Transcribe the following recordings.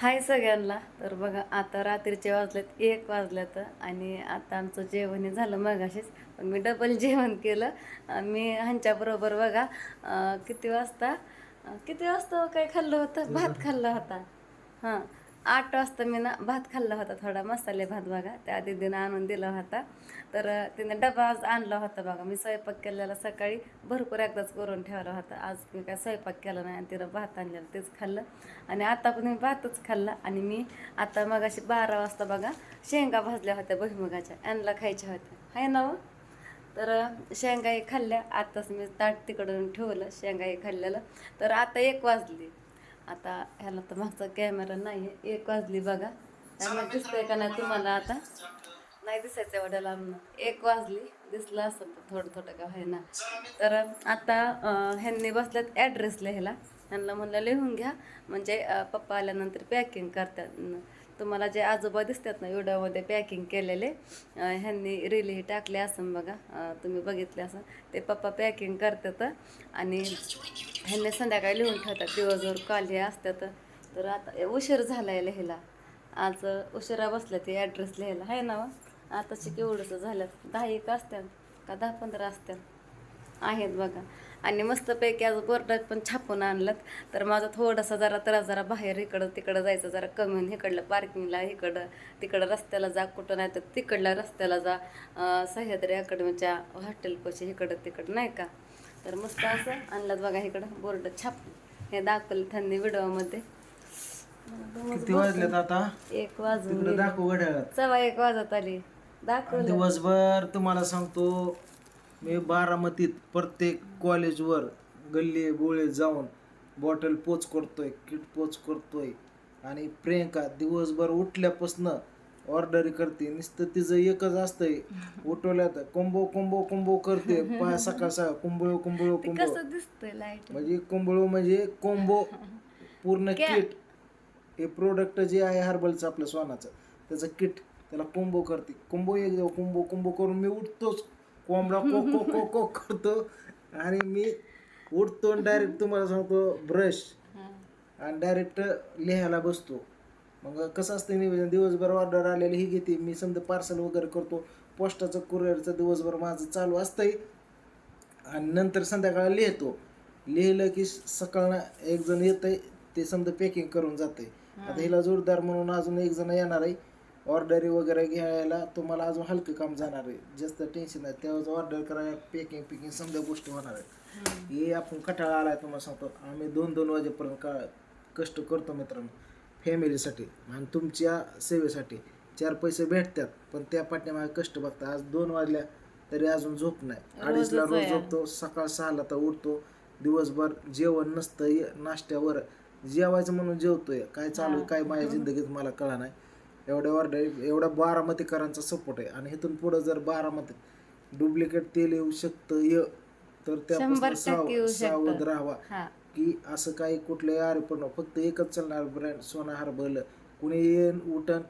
हाय सगळ्यांना. तर बघा आता रात्रीचे वाजलेत 1 वाजल्यात आणि आता आमचं जेवण हे झालं मगाशीच. पण मी डबल जेवण केलं. मी ह्यांच्याबरोबर बघा किती वाजता काय खाल्लं होतं, भात खाल्ला होता. हां, 8 वाजता मी ना भात खाल्ला होता, थोडा मसाले भात बघा, त्या दीदीनं आणून दिला होता. तर तिने डबा आज आणला होता बघा. मी स्वयंपाक केलेला सकाळी भरपूर एकदाच करून ठेवला होता. आज मी काय स्वयंपाक केला नाही आणि तिनं भात आणलेला तेच खाल्लं. आणि आता पण मी भातच खाल्ला. आणि मी आता मगाशी 12 वाजता बघा शेंगा भाजल्या होत्या भुईमुगाच्या, यांना खायच्या होत्या आहे ना हो? तर शेंगाही खाल्ल्या. आताच मी ताट तिकडून ठेवलं शेंगाही खाल्लेलं. तर आता 1 वाजली. आता ह्याला तर मागचा कॅमेरा नाही आहे. 1 वाजली बघा. त्यामुळे दिसतंय का नाही तुम्हाला आता? नाही दिसायचं एवढ्या लांबनं. 1 वाजली. दिसलं असं तर थोडं थोडं का होईना. तर आता ह्यांनी बसल्यात ॲड्रेस लिहायला. ह्यांना म्हणलं लिहून घ्या, म्हणजे पप्पा आल्यानंतर पॅकिंग करतात. तुम्हाला जे आजोबा दिसतात ना व्हिडिओमध्ये पॅकिंग केलेले, ह्यांनी रीलही टाकले असं बघा. तुम्ही बघितले असं. ते पप्पा पॅकिंग करतात आणि ह्यांनी संध्याकाळी लिहून ठेवतात. दिवसभर काल हे असतात. तर आता उशीर झाला आहे लिहायला. आज उशिरा बसल्या ते ॲड्रेस लिहायला आहे ना. आताशी केवढंसं झालं, 10-1 असतात का 10-15 असतात आहेत बघा. आणि मस्तपैकी आज बोर्डात पण छापून आणलं. तर माझा थोडासा जरा बाहेर इकडं तिकडं जायचं जरा कमी होऊन, इकडलं पार्किंगला इकडं तिकडं रस्त्याला जा, कुठं नाही तर तिकडल्या रस्त्याला जा, सह्याद्री अकॅडमीच्या हॉटेलपाशी इकडं तिकडं नाही का. तर मस्त असं आणलं बघा इकडं बोर्ड छापून. हे दाखवलं त्यांनी व्हिडिओमध्ये. किती वाजलेत आता? 1 वाजून तिकडे गेले. दाखव घड्याळात. 1:15 वाजत आली. दाखवलं. दिवसभर तुम्हाला सांगतो मी बारामतीत प्रत्येक कॉलेजवर गल्ली बोळे जाऊन बॉटल पोच करतोय, किट पोच करतोय. आणि प्रियंका दिवसभर उठल्यापासनं ऑर्डरी करते. नुसतं तिचं एकच असतंय, उठवल्यात कोंबो कोंबो कोंबो करते. सकाळ सकाळ कुंबळ कुंबळ ते कुंबळ, कसं दिसतंय लाईट म्हणजे कुंबळ म्हणजे कोंबो पूर्ण क्या. किट. हे प्रोडक्ट जे आहे हर्बलचं आपलं सोनाचं, त्याचं किट, त्याला कोंबो करते. कोंबो एक देऊ कोंबो कोंबो करून मी उठतोच. कोंबडा को को को को करतो आणि मी उठतो आणि डायरेक्ट तुम्हाला सांगतो ब्रश आणि डायरेक्ट लिहायला बसतो. मग कसं असतं नियोजन, दिवसभर ऑर्डर आलेली ही घेते मी, समजा पार्सल वगैरे करतो. पोस्टाचं कुरिअरचं दिवसभर माझं चालू असतंय आणि नंतर संध्याकाळी लिहितो. लिहिलं की सकाळनं एक जण येतंय, ते समजा पॅकिंग करून जाते. आता हिला जोरदार म्हणून अजून एक जण येणार आहे ऑर्डरी वगैरे घ्यायला. तुम्हाला अजून हलकं काम जाणार आहे, जास्त टेन्शन नाही. तेव्हाच ऑर्डर करायला पॅकिंग समजा गोष्टी होणार आहेत. हे आपण कटाळा आलाय तुम्हाला सांगतो. आम्ही 2-2 वाजेपर्यंत कष्ट करतो मित्रांनो फॅमिलीसाठी आणि तुमच्या सेवेसाठी. 4 पैसे भेटतात पण त्या पाठीमागे कष्ट बघता. आज 2 वाजल्या तरी अजून झोप नाही. 2:30ला रोज झोपतो, सकाळ 6ला तर उठतो. दिवसभर जेवण नसतं, नाश्त्यावर जेवायचं म्हणून जेवतोय. काय चालू आहे काय माझ्या जिंदगीत मला कळा नाही. एवढ्या बारामतीकरांचा सपोर्ट आहे. आणि इथून पुढं जर बारामतीत डुप्लिकेट तेल येऊ शकतं तर त्यापासून 100% येऊ सावध शकतं. राहावा. हा. की असं काही कुठलंही आरोपण फक्त एकच चालणार ब्रँड सोना हर्बल. कुणी येईन उठण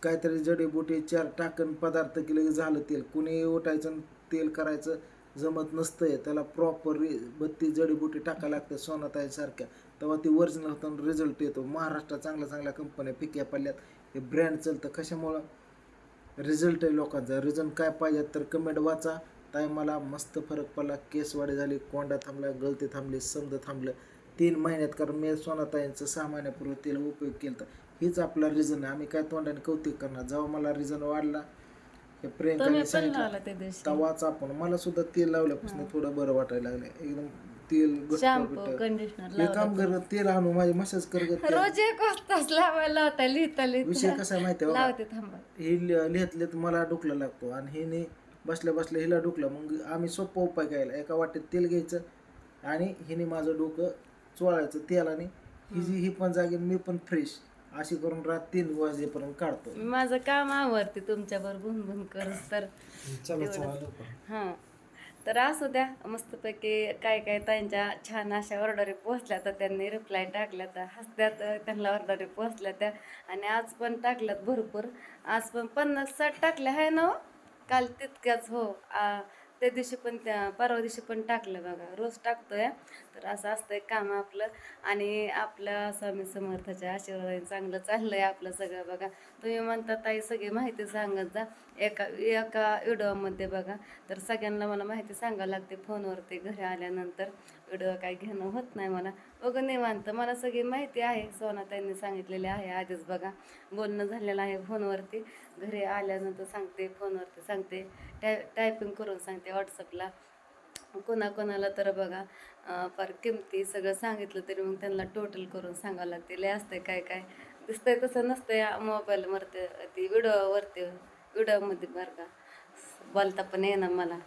काहीतरी जडीबुटी 4 टाकन पदार्थ केले झालं तेल. कुणी उठायचं तेल करायचं जमत नसतंय. त्याला प्रॉपर 32 जडीबुटी टाकायला लागतं सोनाताईसारख्या, तेव्हा ती ओरिजिनल होतं, रिझल्ट येतो. महाराष्ट्रात चांगल्या चांगल्या कंपन्या फिक्या पडल्यात. हे ब्रँड चालतं कशामुळं? रिझल्ट आहे लोकांचा. रिझन काय पाहिजे तर कमेंट वाचा. ताई मला मस्त फरक पडला, केसवाढी झाली, कोंडा थांबला, गळती थांबली, समज थांबलं 3 महिन्यात. कारण मी सोनाताईंचं 6 महिन्यापूर्वी तिला उपयोग केला. हीच आपला रिझन आहे. आम्ही काय तोंडाने कौतुक करणार. जेव्हा मला रिझन वाढला हे प्रियंकाने तुम्ही पण सांगितलं लावला त्या दिवशी तवाच आपण, मला सुद्धा तेल लावल्यापासून थोडं बरं वाटायला लागलं. एकदम तेल घट्ट शॅम्पू बिट्ट. कंडिशनर हे काम लावला. कर, तेल आणू माझी मसाज कर ग तेल. रोज 1 वाजताच लावायला होता, लिहिता विषय लिहिता कसा आहे माहिती आहे बघा, लावते थांबा. हे लिहितले मला डुकला लागतो आणि हिने बसल्या बसल्या हिला डुकलं. मग आम्ही सोपा उपाय केला. एका वाटेत तेल घ्यायचं आणि हिने माझं डोकं चोळायचं तेलाने. ही पण जागे मी पण फ्रेश. अशी करून रात 3 वाजेपर्यंत काढतो. माझं काम आवडते तुमच्यावर भुनभुन करस तर हां. तर असू द्या. मस्तपैकी काय काय त्यांच्या छान अशा ऑर्डरी पोहोचल्या तर त्यांनी रिप्लाय टाकल्या तर हसत्यात. त्यांना ऑर्डरी पोहोचल्या त्या आणि आज पण टाकल्यात भरपूर. आज पण 50-60 टाकल्या आहे ना हो? काल तितक्याच हो. त्या दिवशी पण त्या परवा दिवशी पण टाकलं बघा. रोज टाकतोय. तर असं असतंय काम आपलं. आणि आपल्या स्वामी समर्थाच्या आशीर्वादाने चांगलं चाललंय आपलं सगळं बघा. तुम्ही म्हणता ताई सगळी माहिती सांगत जा एका एका व्हिडिओमध्ये बघा. तर सगळ्यांना मला माहिती सांगावं लागते फोनवरती घरी आल्यानंतर. व्हिडिओ काय घेणं होत नाही मला. बघा निवांत मला सगळी माहिती आहे, सोना त्यांनी सांगितलेली आहे आधीच बघा. बोलणं झालेलं आहे फोनवरती. घरी आल्यानंतर सांगते, फोनवरती सांगते, टायपिंग करून सांगते व्हॉट्सअपला. कोणाकोणाला तर बघा फार किमती सगळं सांगितलं तरी मग त्यांना टोटल करून सांगावं लागते. लय असते काय काय दिसतंय तसं नसतंय मोबाईलवरती, ती व्हिडिओमध्ये बरं का. बोलता पण येईना मला.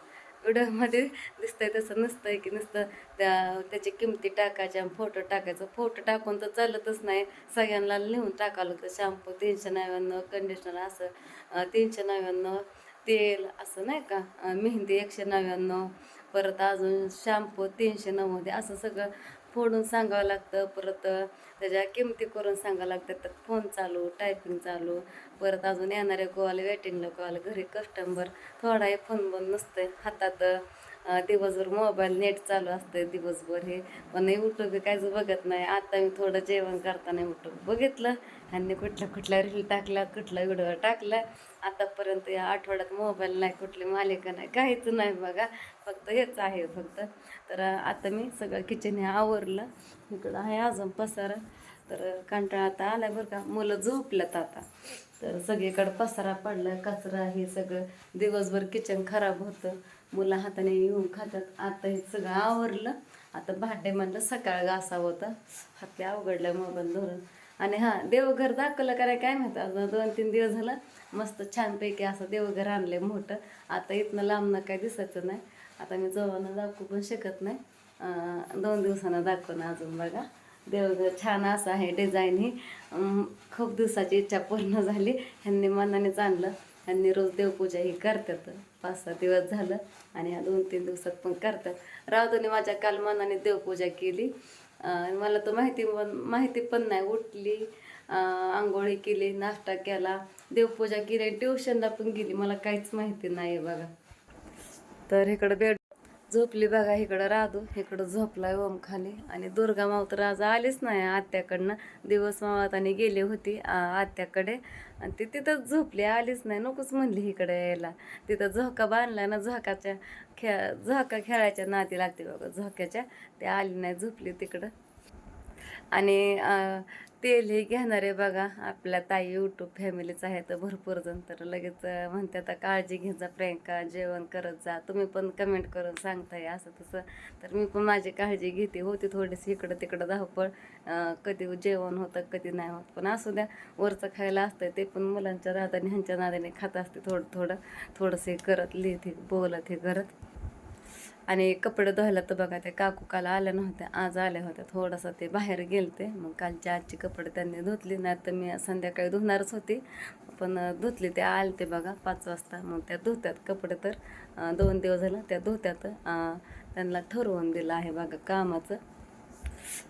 व्हिडिओमध्ये दिसतंय तसं नसतंय की नुसतं त्याची किमती टाकायच्या, फोटो टाकायचं. फोटो टाकून तर चालतच नाही, सगळ्यांना लिहून टाकावं लागतं. शॅम्पू 399, कंडिशनर असं 399, तेल असं नाही का, मेहंदी 199, परत अजून शॅम्पू 390, असं सगळं फोडून सांगावं लागतं. परत त्याच्या किमती करून सांगावं लागतात. त्यात फोन चालू, टायपिंग चालू, परत अजून येणारे कॉल, वेटिंगला कॉल, घरी कस्टमर, थोडाही फोन बंद नसतंय हातात. दिवसभर मोबाईल नेट चालू असतंय दिवसभर हे. पण यूट्यूब काहीच बघत नाही. आता मी थोडं जेवण करताना यूट्यूब बघितलं, ह्यांनी कुठल्या रील टाकल्या, कुठला व्हिडिओ टाकला. आतापर्यंत या आठवड्यात मोबाईल नाही, कुठली मालिका नाही, काहीच नाही बघा. फक्त हेच आहे फक्त. तर आता मी सगळं किचन हे आवरलं. इकडं आहे अजून पसारा. तर कंटाळा आता आलाय बरं का. मुलं झोपल्यात आता. तर सगळीकडं पसारा पडला, कचरा हे सगळं. दिवसभर किचन खराब होतं, मुलं हाताने येऊन खातात. आता हे सगळं आवरलं. आता भांडे म्हणलं सकाळ घासावं होतं, हातले अवघडलं मोबाईल धरून. आणि हां, देवघर दाखवलं कराय काय माहिती, अजून 2-3 दिवस झालं मस्त छानपैकी असं देवघर आणलं मोठं. आता इथनं लांबनं काय दिसायचं नाही. आता मी जवळनं दाखवू पण शकत नाही. 2 दिवसानं दाखवणं अजून बघा. देवघर छान असं आहे डिझाईन ही. खूप दिवसाची इच्छा पूर्ण झाली. ह्यांनी मनानेच आणलं. ह्यांनी रोज देवपूजा ही करतात. 5-6 दिवस झालं आणि ह्या 2-3 दिवसात पण करतात. रावदोनी माझ्या काल मनाने देवपूजा केली. मला तर माहिती पण नाही. उठली, आंघोळी केली, नाश्ता केला, देवपूजा केली, ट्युशनला पण गेली. मला काहीच माहिती नाही बघा. तर इकडं बेड झोपली बघा. इकडं राधू इकडं झोपलाय ओम खाली. आणि दुर्गा माव तर आज आलीच नाही आत्याकडनं. दिवस मावताने गेली होती आत्याकडे, आणि ती तिथंच झोपली, आलीच नाही. नकोच म्हणली इकडे यायला. तिथं झोका बांधला ना, झोका खेळायच्या नादी लागते बघा झोक्याच्या. ते आली नाही, झोपली तिकडं. आणि तेल हे घेणारे बघा आपल्या ताई यूट्यूब फॅमिलीच आहे तर भरपूर जण. तर लगेच म्हणते आता काळजी घे जा प्रियंका, जेवण करत जा. तुम्ही पण कमेंट करून सांगताय असं तसं. तर मी पण माझी काळजी घेते. होती थोडीशी इकडं तिकडं धावपळ, कधी जेवण होतं कधी नाही होत. पण असू द्या, वरचं खायला असतंय ते पण मुलांच्या नादाने ह्यांच्या नादाने खात असते थोडंसं हे करत, लिहित हे बोलत हे करत. आणि कपडे धुवायला तर बघा त्या काकू काल आल्या नव्हत्या, आज आल्या होत्या. थोडंसं ते बाहेर गेलते, मग कालची आजची कपडे त्यांनी धुतली. नाही तर मी संध्याकाळी धुणारच होती, पण धुतली. त्या आलते बघा 5 वाजता. मग त्या धुत्यात कपडे. तर 2 दिवस झालं त्या धुत्यात. त्यांना ठरवून दिलं आहे बघा कामाचं.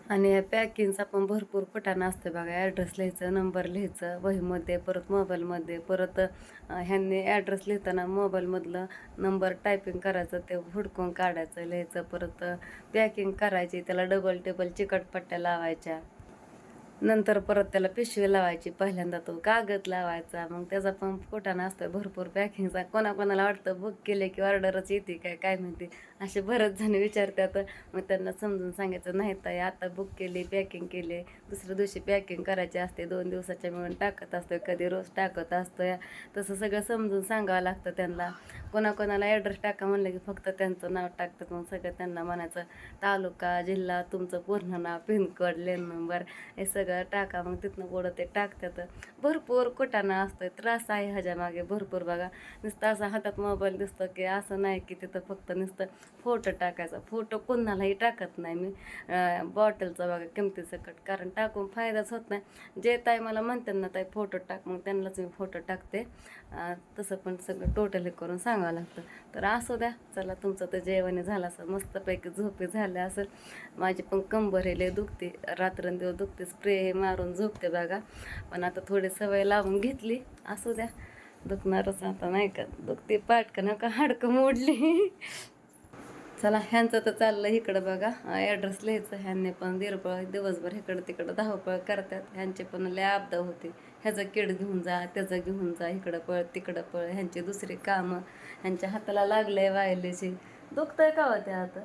आणि पॅकिंगचा पण भरपूर पटाणा असतं बघा. ॲड्रेस लिहायचं, नंबर लिहायचं वहीमध्ये, परत मोबाईलमध्ये. परत ह्यांनी ॲड्रेस लिहिताना मोबाईलमधलं नंबर टायपिंग करायचं, ते हुडकून काढायचं, लिहायचं. परत पॅकिंग करायची, त्याला डबल टेबल चिकटपट्ट्या लावायच्या. नंतर परत त्याला पिशवी लावायची, पहिल्यांदा तो कागद लावायचा. मग त्याचा पण कुटाणा असतो भरपूर पॅकिंगचा. कोणाकोणाला वाटतं बुक केले की ऑर्डरच येते काय माहिती, असे बरेच जण विचारतात. मग त्यांना समजून सांगायचं, नाही ताई आता बुक केली, पॅकिंग केले, दुसऱ्या दिवशी पॅकिंग करायची असते, 2 दिवसाच्या मिळून टाकत असतो, कधी रोज टाकत असतो. तसं सगळं समजून सांगावं लागतं त्यांना. कोणाकोणाला ॲड्रेस टाका म्हणलं की फक्त त्यांचं नाव टाकतात. मग सगळं त्यांना म्हणायचं तालुका, जिल्हा, तुमचं पूर्ण नाव, पिनकोड, लेन नंबर हे सगळं टाका. मग तिथनं पुढं ते टाकतात. भरपूर कुटाणा असतोय, त्रास आहे ह्याच्या मागे भरपूर बघा. नुसतं असं हातात मोबाईल दिसतं की असं नाही की तिथं फक्त नुसतं फोटो टाकायचा. फोटो कोणालाही टाकत नाही मी बॉटलचा बघा किमतीसकट, कारण टाकून फायदाच होत नाही. जे ताई मला म्हणतात ना ताई फोटो टाक, मग त्यांनाच मी फोटो टाकते. तसं पण सगळं टोटली करून सांगावं लागतं. तर असू द्या, चला तुमचं तर जेवण झालं असं मस्तपैकी झोपे झालं असेल. माझी पण कंबर हे लय दुखते, रात्रंदिवस दुखते, स्प्रे हे मारून झोपते बघा. पण आता थोडी सवय लावून घेतली. असू द्या, दुखणारच आता नाही का. दुखते पाठ का नका हाडकं मोडली. चला ह्यांचं तर चाललं इकडं बघा ॲड्रेस लिहायचं. ह्यांनी पण दिरपळ दिवसभर इकडं तिकडं धावपळ करतात. ह्यांचे पण लय आपदा होते. ह्याचं किड घेऊन जा, त्याचं घेऊन जा, इकडं पळ तिकडं पळ. ह्यांची दुसरी कामं. ह्यांच्या हाताला लागलंय वायलेची. दुखतंय का हो ते आता?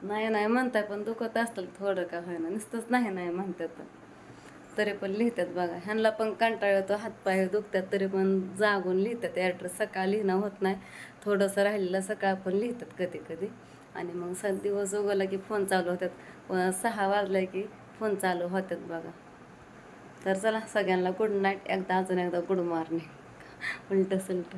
नाही नाही म्हणताय, पण दुखत असतं थोडं का होईना. नुसतंच नाही नाही म्हणतात, तरी पण लिहितात बघा. ह्यांना पण कंटाळा येतो, हातपाय दुखतात, तरी पण जागून लिहितात ॲड्रेस. सकाळ लिहिणं होत नाही, थोडंसं राहिलेलं सकाळ पण लिहितात कधी कधी. आणि मग दिवस उगवला की फोन चालू होतात. 6 वाजला की फोन चालू होतात बघा. तर चला सगळ्यांना गुड नाईट. अजून एकदा गुड मॉर्निंग. उलटं सुलटं.